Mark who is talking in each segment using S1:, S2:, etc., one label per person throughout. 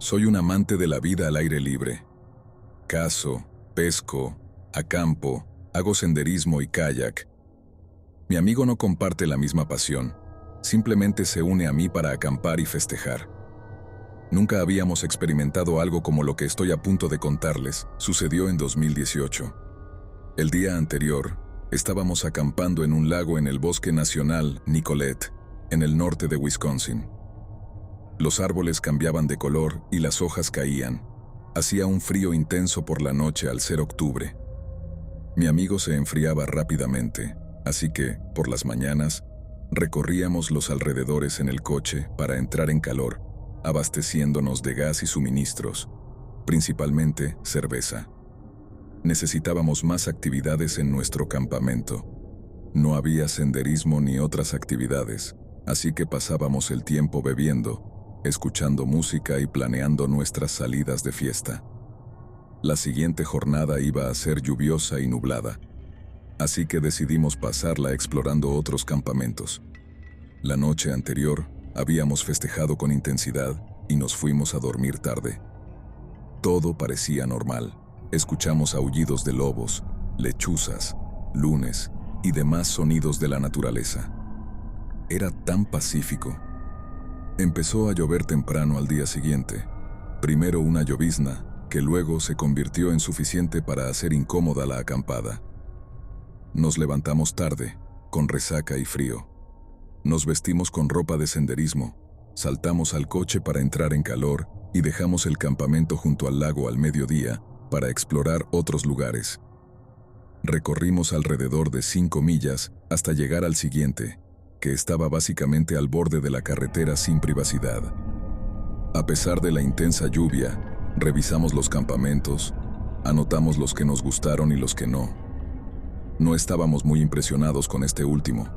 S1: Soy un amante de la vida al aire libre. Cazo, pesco, acampo, hago senderismo y kayak. Mi amigo no comparte la misma pasión, simplemente se une a mí para acampar y festejar. Nunca habíamos experimentado algo como lo que estoy a punto de contarles, sucedió en 2018. El día anterior, estábamos acampando en un lago en el Bosque Nacional Nicolet, en el norte de Wisconsin. Los árboles cambiaban de color y las hojas caían. Hacía un frío intenso por la noche al ser octubre. Mi amigo se enfriaba rápidamente, así que, por las mañanas, recorríamos los alrededores en el coche para entrar en calor, abasteciéndonos de gas y suministros, principalmente cerveza. Necesitábamos más actividades en nuestro campamento. No había senderismo ni otras actividades, así que pasábamos el tiempo bebiendo, escuchando música y planeando nuestras salidas de fiesta. La siguiente jornada iba a ser lluviosa y nublada, así que decidimos pasarla explorando otros campamentos. La noche anterior habíamos festejado con intensidad y nos fuimos a dormir tarde. Todo parecía normal. Escuchamos aullidos de lobos, lechuzas, lunes y demás sonidos de la naturaleza. Era tan pacífico. Empezó a llover temprano al día siguiente. Primero una llovizna, que luego se convirtió en suficiente para hacer incómoda la acampada. Nos levantamos tarde, con resaca y frío. Nos vestimos con ropa de senderismo, saltamos al coche para entrar en calor y dejamos el campamento junto al lago al mediodía para explorar otros lugares. Recorrimos alrededor de 5 millas hasta llegar al siguiente, que estaba básicamente al borde de la carretera sin privacidad. A pesar de la intensa lluvia, revisamos los campamentos, anotamos los que nos gustaron y los que no. No estábamos muy impresionados con este último.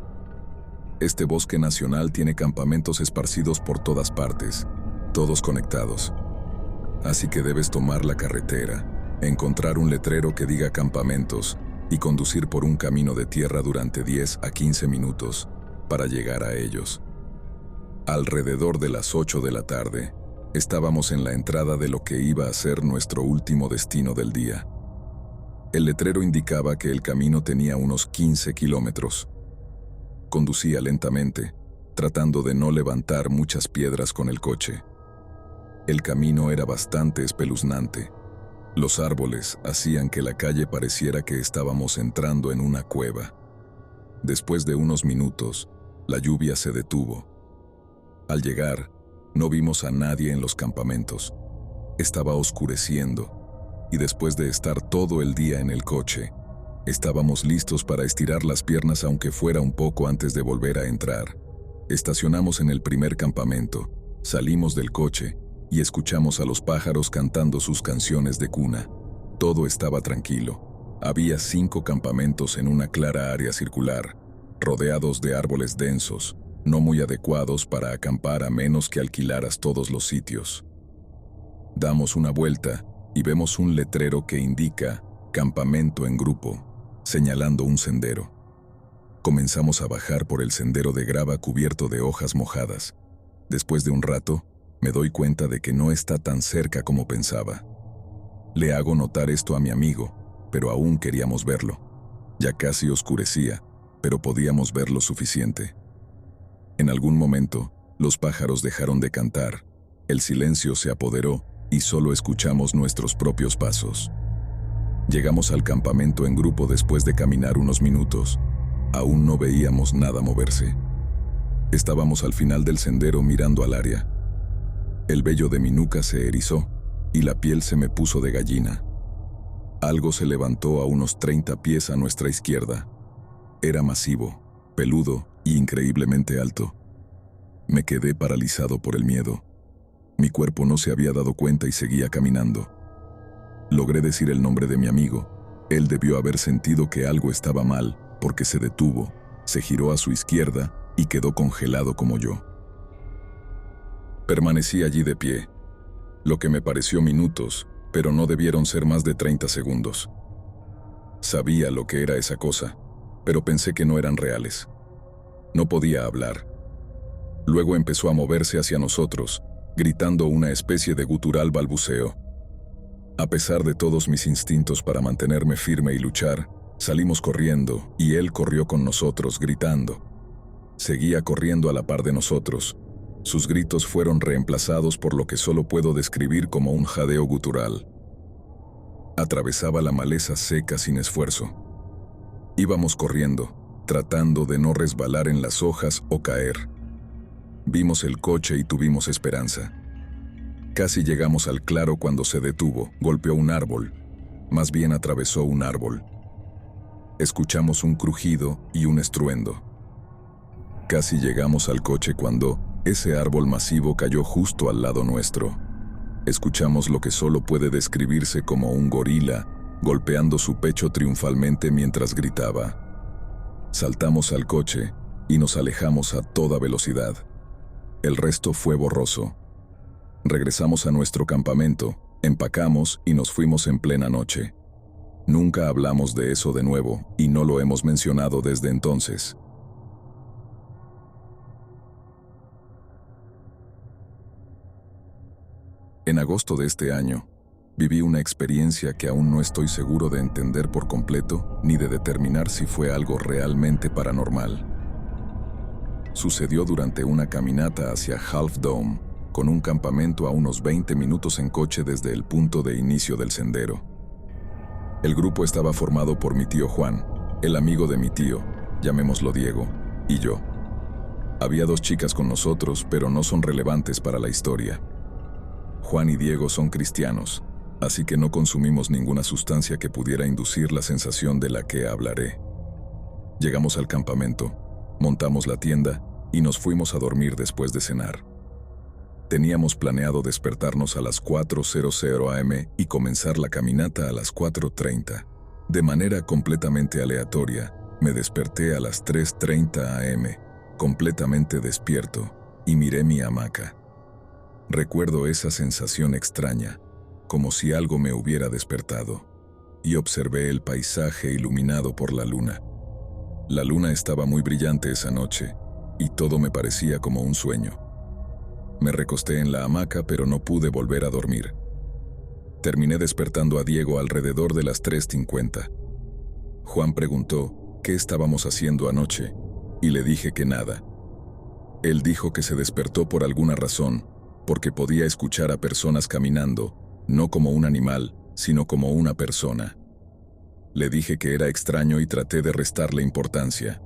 S1: Este bosque nacional tiene campamentos esparcidos por todas partes, todos conectados. Así que debes tomar la carretera, encontrar un letrero que diga campamentos y conducir por un camino de tierra durante 10 a 15 minutos para llegar a ellos. Alrededor de las 8 de la tarde, estábamos en la entrada de lo que iba a ser nuestro último destino del día. El letrero indicaba que el camino tenía unos 15 kilómetros. Conducía lentamente, tratando de no levantar muchas piedras con el coche. El camino era bastante espeluznante. Los árboles hacían que la calle pareciera que estábamos entrando en una cueva. Después de unos minutos, la lluvia se detuvo. Al llegar, no vimos a nadie en los campamentos. Estaba oscureciendo, y después de estar todo el día en el coche, estábamos listos para estirar las piernas aunque fuera un poco antes de volver a entrar. Estacionamos en el primer campamento, salimos del coche y escuchamos a los pájaros cantando sus canciones de cuna. Todo estaba tranquilo. Había 5 campamentos en una clara área circular, rodeados de árboles densos, no muy adecuados para acampar a menos que alquilaras todos los sitios. Damos una vuelta y vemos un letrero que indica campamento en grupo, señalando un sendero. Comenzamos a bajar por el sendero de grava cubierto de hojas mojadas. Después de un rato, me doy cuenta de que no está tan cerca como pensaba. Le hago notar esto a mi amigo, pero aún queríamos verlo. Ya casi oscurecía, pero podíamos ver lo suficiente. En algún momento, los pájaros dejaron de cantar, el silencio se apoderó y solo escuchamos nuestros propios pasos. Llegamos al campamento en grupo después de caminar unos minutos. Aún no veíamos nada moverse. Estábamos al final del sendero mirando al área. El vello de mi nuca se erizó y la piel se me puso de gallina. Algo se levantó a unos 30 pies a nuestra izquierda. Era masivo, peludo y increíblemente alto. Me quedé paralizado por el miedo. Mi cuerpo no se había dado cuenta y seguía caminando. Logré decir el nombre de mi amigo. Él debió haber sentido que algo estaba mal, porque se detuvo, se giró a su izquierda y quedó congelado como yo. Permanecí allí de pie, lo que me pareció minutos, pero no debieron ser más de 30 segundos. Sabía lo que era esa cosa, pero pensé que no eran reales. No podía hablar. Luego empezó a moverse hacia nosotros, gritando una especie de gutural balbuceo. A pesar de todos mis instintos para mantenerme firme y luchar, salimos corriendo, y él corrió con nosotros, gritando. Seguía corriendo a la par de nosotros. Sus gritos fueron reemplazados por lo que solo puedo describir como un jadeo gutural. Atravesaba la maleza seca sin esfuerzo. Íbamos corriendo, tratando de no resbalar en las hojas o caer. Vimos el coche y tuvimos esperanza. Casi llegamos al claro cuando se detuvo, golpeó un árbol. Más bien atravesó un árbol. Escuchamos un crujido y un estruendo. Casi llegamos al coche cuando ese árbol masivo cayó justo al lado nuestro. Escuchamos lo que solo puede describirse como un gorila golpeando su pecho triunfalmente mientras gritaba. Saltamos al coche y nos alejamos a toda velocidad. El resto fue borroso. Regresamos a nuestro campamento, empacamos y nos fuimos en plena noche. Nunca hablamos de eso de nuevo y no lo hemos mencionado desde entonces. En agosto de este año, viví una experiencia que aún no estoy seguro de entender por completo ni de determinar si fue algo realmente paranormal. Sucedió durante una caminata hacia Half Dome, con un campamento a unos 20 minutos en coche desde el punto de inicio del sendero. El grupo estaba formado por mi tío Juan, el amigo de mi tío, llamémoslo Diego, y yo. Había 2 chicas con nosotros, pero no son relevantes para la historia. Juan y Diego son cristianos, así que no consumimos ninguna sustancia que pudiera inducir la sensación de la que hablaré. Llegamos al campamento, montamos la tienda y nos fuimos a dormir después de cenar. Teníamos planeado despertarnos a las 4:00 am y comenzar la caminata a las 4:30. De manera completamente aleatoria, me desperté a las 3:30 am, completamente despierto, y miré mi hamaca. Recuerdo esa sensación extraña, como si algo me hubiera despertado, y observé el paisaje iluminado por la luna. La luna estaba muy brillante esa noche, y todo me parecía como un sueño. Me recosté en la hamaca, pero no pude volver a dormir. Terminé despertando a Diego alrededor de las 3:50. Juan preguntó qué estábamos haciendo anoche, y le dije que nada. Él dijo que se despertó por alguna razón, porque podía escuchar a personas caminando, no como un animal, sino como una persona. Le dije que era extraño y traté de restarle importancia.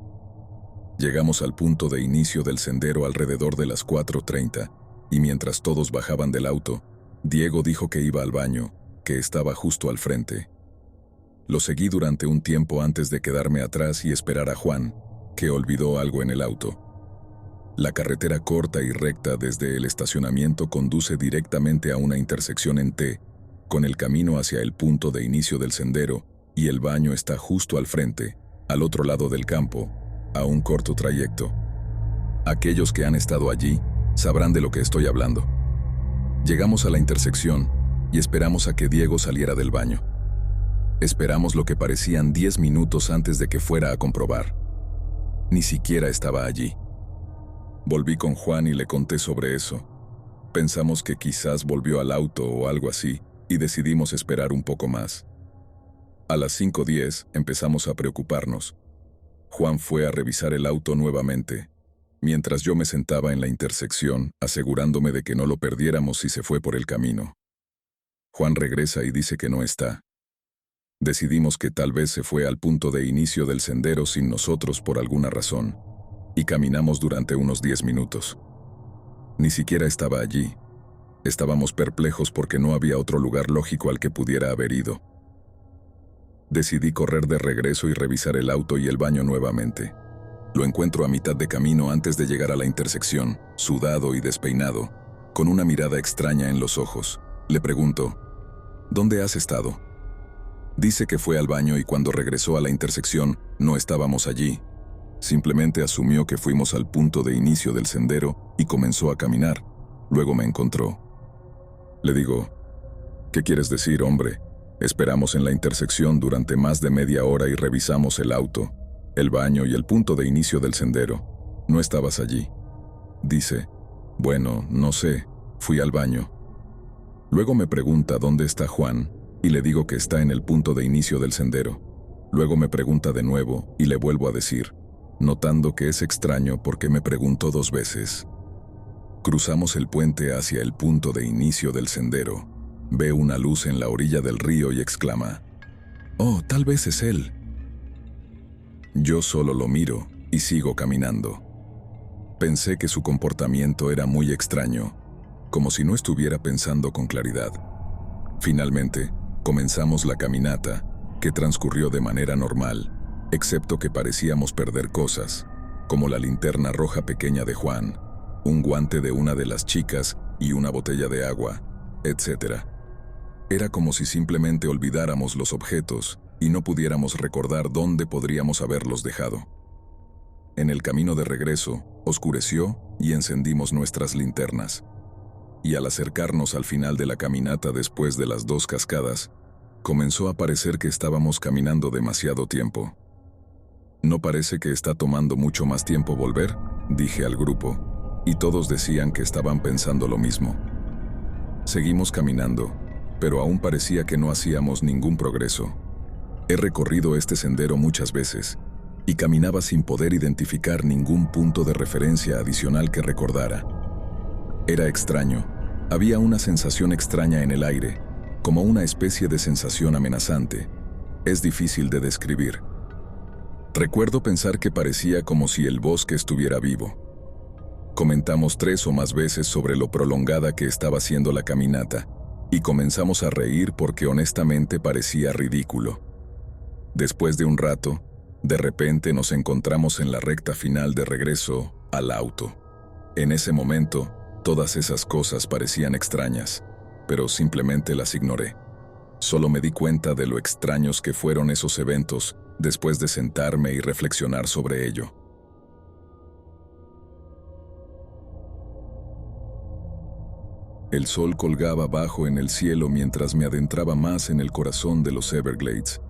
S1: Llegamos al punto de inicio del sendero alrededor de las 4:30, y mientras todos bajaban del auto, Diego dijo que iba al baño, que estaba justo al frente. Lo seguí durante un tiempo antes de quedarme atrás y esperar a Juan, que olvidó algo en el auto. La carretera corta y recta desde el estacionamiento conduce directamente a una intersección en T, con el camino hacia el punto de inicio del sendero, y el baño está justo al frente, al otro lado del campo, a un corto trayecto. Aquellos que han estado allí sabrán de lo que estoy hablando. Llegamos a la intersección y esperamos a que Diego saliera del baño. Esperamos lo que parecían 10 minutos antes de que fuera a comprobar. Ni siquiera estaba allí. Volví con Juan y le conté sobre eso. Pensamos que quizás volvió al auto o algo así, y decidimos esperar un poco más. A las 5:10 empezamos a preocuparnos. Juan fue a revisar el auto nuevamente, mientras yo me sentaba en la intersección, asegurándome de que no lo perdiéramos si se fue por el camino. Juan regresa y dice que no está. Decidimos que tal vez se fue al punto de inicio del sendero sin nosotros por alguna razón, y caminamos durante unos 10 minutos. Ni siquiera estaba allí. Estábamos perplejos porque no había otro lugar lógico al que pudiera haber ido. Decidí correr de regreso y revisar el auto y el baño nuevamente. Lo encuentro a mitad de camino antes de llegar a la intersección, sudado y despeinado, con una mirada extraña en los ojos. Le pregunto, ¿dónde has estado? Dice que fue al baño y cuando regresó a la intersección no estábamos allí. Simplemente asumió que fuimos al punto de inicio del sendero y comenzó a caminar. Luego me encontró. Le digo, ¿qué quieres decir, hombre? Esperamos en la intersección durante más de media hora y revisamos el auto, el baño y el punto de inicio del sendero. No estabas allí. Dice, bueno, no sé, Fui al baño. Luego me pregunta dónde está Juan, y le digo que está en el punto de inicio del sendero. Luego me pregunta de nuevo, y le vuelvo a decir, notando que es extraño porque me preguntó 2 veces. Cruzamos el puente hacia el punto de inicio del sendero. Ve una luz en la orilla del río y exclama, «Oh, tal vez es él». Yo solo lo miro y sigo caminando. Pensé que su comportamiento era muy extraño, como si no estuviera pensando con claridad. Finalmente, comenzamos la caminata, que transcurrió de manera normal, excepto que parecíamos perder cosas, como la linterna roja pequeña de Juan, un guante de una de las chicas y una botella de agua, etc. Era como si simplemente olvidáramos los objetos y no pudiéramos recordar dónde podríamos haberlos dejado. En el camino de regreso, oscureció y encendimos nuestras linternas. Y al acercarnos al final de la caminata después de las 2 cascadas, comenzó a parecer que estábamos caminando demasiado tiempo. «¿No parece que está tomando mucho más tiempo volver?», dije al grupo, y todos decían que estaban pensando lo mismo. Seguimos caminando, pero aún parecía que no hacíamos ningún progreso. He recorrido este sendero muchas veces, y caminaba sin poder identificar ningún punto de referencia adicional que recordara. Era extraño, había una sensación extraña en el aire, como una especie de sensación amenazante. Es difícil de describir. Recuerdo pensar que parecía como si el bosque estuviera vivo. Comentamos 3 o más veces sobre lo prolongada que estaba siendo la caminata, y comenzamos a reír porque honestamente parecía ridículo. Después de un rato, de repente nos encontramos en la recta final de regreso al auto. En ese momento, todas esas cosas parecían extrañas, pero simplemente las ignoré. Solo me di cuenta de lo extraños que fueron esos eventos después de sentarme y reflexionar sobre ello. El sol colgaba bajo en el cielo mientras me adentraba más en el corazón de los Everglades.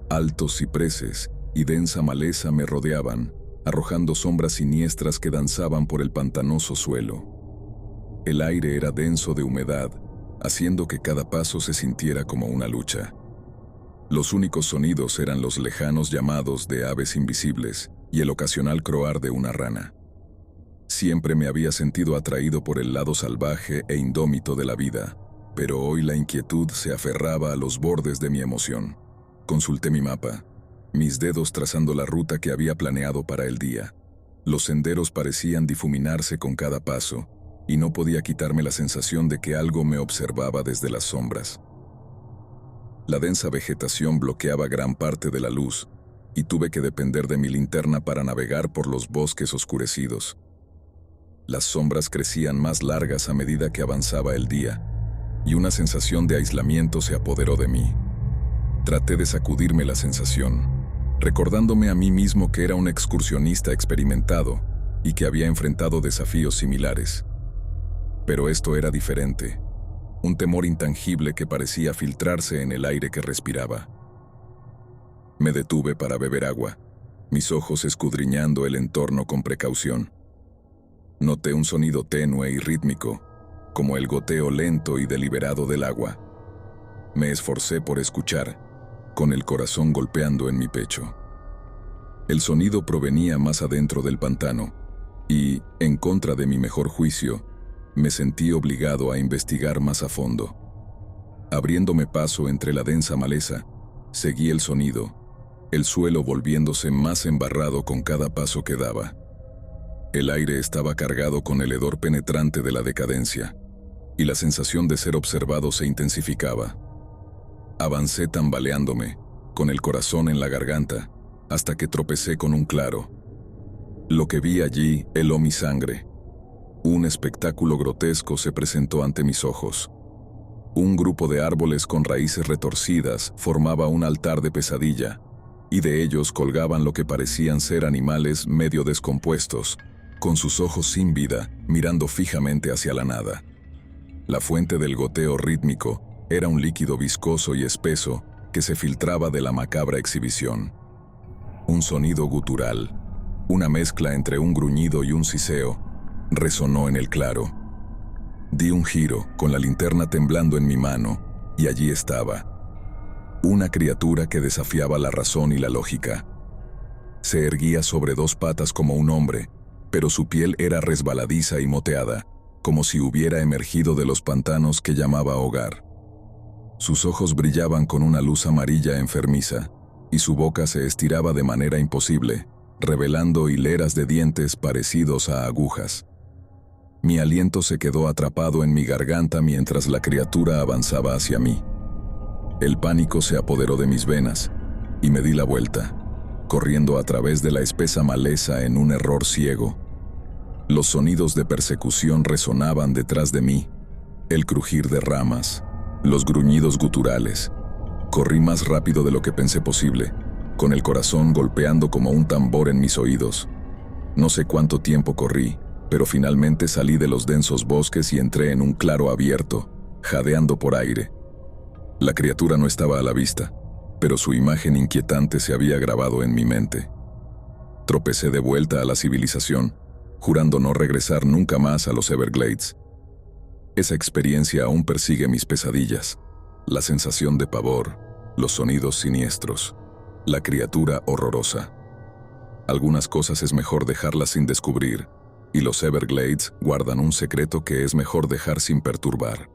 S1: Altos cipreses y densa maleza me rodeaban, arrojando sombras siniestras que danzaban por el pantanoso suelo. El aire era denso de humedad, haciendo que cada paso se sintiera como una lucha. Los únicos sonidos eran los lejanos llamados de aves invisibles y el ocasional croar de una rana. Siempre me había sentido atraído por el lado salvaje e indómito de la vida, pero hoy la inquietud se aferraba a los bordes de mi emoción. Consulté mi mapa, mis dedos trazando la ruta que había planeado para el día. Los senderos parecían difuminarse con cada paso, y no podía quitarme la sensación de que algo me observaba desde las sombras. La densa vegetación bloqueaba gran parte de la luz, y tuve que depender de mi linterna para navegar por los bosques oscurecidos. Las sombras crecían más largas a medida que avanzaba el día, y una sensación de aislamiento se apoderó de mí. Traté de sacudirme la sensación, recordándome a mí mismo que era un excursionista experimentado y que había enfrentado desafíos similares. Pero esto era diferente, un temor intangible que parecía filtrarse en el aire que respiraba. Me detuve para beber agua, mis ojos escudriñando el entorno con precaución. Noté un sonido tenue y rítmico, como el goteo lento y deliberado del agua. Me esforcé por escuchar, con el corazón golpeando en mi pecho. El sonido provenía más adentro del pantano, y, en contra de mi mejor juicio, me sentí obligado a investigar más a fondo. Abriéndome paso entre la densa maleza, seguí el sonido, el suelo volviéndose más embarrado con cada paso que daba. El aire estaba cargado con el hedor penetrante de la decadencia, y la sensación de ser observado se intensificaba. Avancé tambaleándome, con el corazón en la garganta, hasta que tropecé con un claro. Lo que vi allí heló mi sangre. Un espectáculo grotesco se presentó ante mis ojos. Un grupo de árboles con raíces retorcidas formaba un altar de pesadilla, y de ellos colgaban lo que parecían ser animales medio descompuestos, con sus ojos sin vida, mirando fijamente hacia la nada. La fuente del goteo rítmico era un líquido viscoso y espeso que se filtraba de la macabra exhibición. Un sonido gutural, una mezcla entre un gruñido y un siseo, resonó en el claro. Di un giro, con la linterna temblando en mi mano, y allí estaba. Una criatura que desafiaba la razón y la lógica. Se erguía sobre dos patas como un hombre, pero su piel era resbaladiza y moteada, como si hubiera emergido de los pantanos que llamaba hogar. Sus ojos brillaban con una luz amarilla enfermiza, y su boca se estiraba de manera imposible, revelando hileras de dientes parecidos a agujas. Mi aliento se quedó atrapado en mi garganta mientras la criatura avanzaba hacia mí. El pánico se apoderó de mis venas, y me di la vuelta, corriendo a través de la espesa maleza en un error ciego. Los sonidos de persecución resonaban detrás de mí, el crujir de ramas, los gruñidos guturales. Corrí más rápido de lo que pensé posible, con el corazón golpeando como un tambor en mis oídos. No sé cuánto tiempo corrí, pero finalmente salí de los densos bosques y entré en un claro abierto, jadeando por aire. La criatura no estaba a la vista, pero su imagen inquietante se había grabado en mi mente. Tropecé de vuelta a la civilización, jurando no regresar nunca más a los Everglades. Esa experiencia aún persigue mis pesadillas. La sensación de pavor, los sonidos siniestros, la criatura horrorosa. Algunas cosas es mejor dejarlas sin descubrir, y los Everglades guardan un secreto que es mejor dejar sin perturbar.